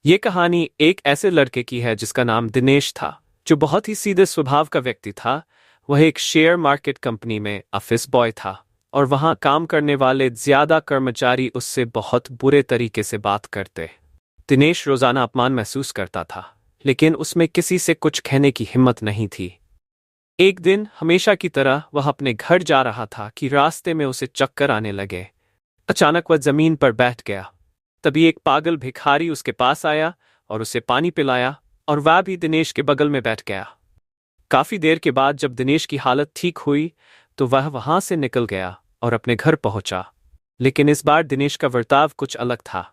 ये कहानी एक ऐसे लड़के की है जिसका नाम दिनेश था, जो बहुत ही सीधे स्वभाव का व्यक्ति था। वह एक शेयर मार्केट कंपनी में ऑफिस बॉय था और वहां काम करने वाले ज्यादा कर्मचारी उससे बहुत बुरे तरीके से बात करते। दिनेश रोजाना अपमान महसूस करता था, लेकिन उसमें किसी से कुछ कहने की हिम्मत नहीं थी। एक दिन हमेशा की तरह वह अपने घर जा रहा था कि रास्ते में उसे चक्कर आने लगे। अचानक वह जमीन पर बैठ गया। तभी एक पागल भिखारी उसके पास आया और उसे पानी पिलाया, और वह भी दिनेश के बगल में बैठ गया। काफी देर के बाद जब दिनेश की हालत ठीक हुई तो वह वहां से निकल गया और अपने घर पहुंचा। लेकिन इस बार दिनेश का बर्ताव कुछ अलग था।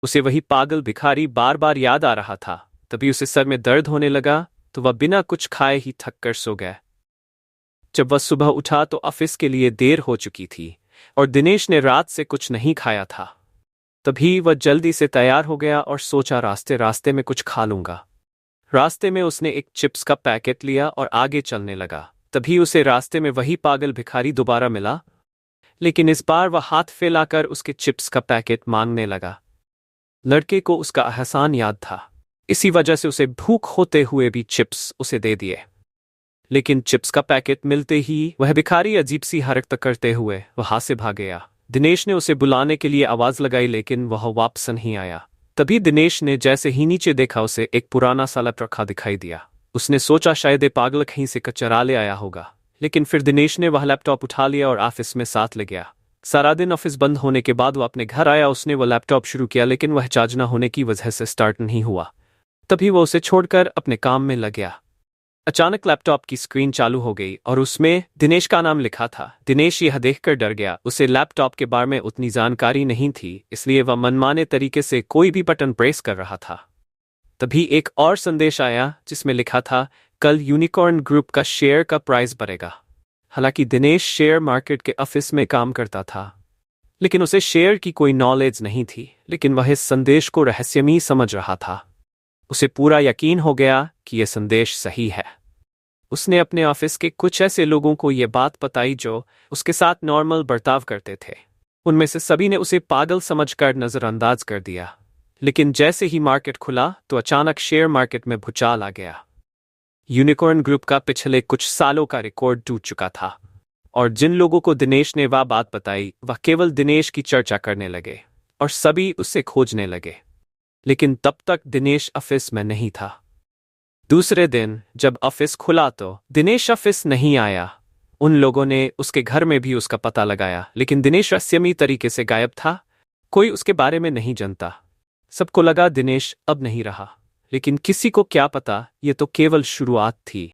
उसे वही पागल भिखारी बार बार याद आ रहा था। तभी उसे सर में दर्द होने लगा तो वह बिना कुछ खाए ही थक कर सो गया। जब वह सुबह उठा तो ऑफिस के लिए देर हो चुकी थी और दिनेश ने रात से कुछ नहीं खाया था। तभी वह जल्दी से तैयार हो गया और सोचा रास्ते रास्ते में कुछ खा लूंगा। रास्ते में उसने एक चिप्स का पैकेट लिया और आगे चलने लगा। तभी उसे रास्ते में वही पागल भिखारी दोबारा मिला, लेकिन इस बार वह हाथ फैलाकर उसके चिप्स का पैकेट मांगने लगा। लड़के को उसका एहसान याद था, इसी वजह से उसे भूख होते हुए भी चिप्स उसे दे दिए। लेकिन चिप्स का पैकेट मिलते ही वह भिखारी अजीब सी हरकत करते हुए वहां से भाग गया। दिनेश ने उसे बुलाने के लिए आवाज लगाई, लेकिन वह वापस नहीं आया। तभी दिनेश ने जैसे ही नीचे देखा उसे एक पुराना सा लैपटॉप रखा दिखाई दिया। उसने सोचा शायद ये पागल कहीं से कचरा ले आया होगा, लेकिन फिर दिनेश ने वह लैपटॉप उठा लिया और ऑफिस में साथ ले गया। सारा दिन ऑफिस बंद होने के बाद वो अपने घर आया। उसने वह लैपटॉप शुरू किया, लेकिन वह चार्ज न होने की वजह से स्टार्ट नहीं हुआ। तभी वो उसे छोड़कर अपने काम में लग गया। अचानक लैपटॉप की स्क्रीन चालू हो गई और उसमें दिनेश का नाम लिखा था। दिनेश यह देखकर डर गया। उसे लैपटॉप के बारे में उतनी जानकारी नहीं थी, इसलिए वह मनमाने तरीके से कोई भी बटन प्रेस कर रहा था। तभी एक और संदेश आया जिसमें लिखा था, कल यूनिकॉर्न ग्रुप का शेयर का प्राइस बढ़ेगा। हालांकि दिनेश शेयर मार्केट के ऑफिस में काम करता था, लेकिन उसे शेयर की कोई नॉलेज नहीं थी। लेकिन वह इस संदेश को रहस्यमयी समझ रहा था। उसे पूरा यकीन हो गया कि यह संदेश सही है। उसने अपने ऑफिस के कुछ ऐसे लोगों को यह बात बताई जो उसके साथ नॉर्मल बर्ताव करते थे। उनमें से सभी ने उसे पागल समझकर नजरअंदाज कर दिया। लेकिन जैसे ही मार्केट खुला तो अचानक शेयर मार्केट में भूचाल आ गया। यूनिकॉर्न ग्रुप का पिछले कुछ सालों का रिकॉर्ड टूट चुका था, और जिन लोगों को दिनेश ने वह बात बताई वह केवल दिनेश की चर्चा करने लगे और सभी उसे खोजने लगे। लेकिन तब तक दिनेश ऑफिस में नहीं था। दूसरे दिन जब ऑफिस खुला तो दिनेश ऑफिस नहीं आया। उन लोगों ने उसके घर में भी उसका पता लगाया, लेकिन दिनेश रहस्यमयी तरीके से गायब था। कोई उसके बारे में नहीं जानता। सबको लगा दिनेश अब नहीं रहा, लेकिन किसी को क्या पता, ये तो केवल शुरुआत थी।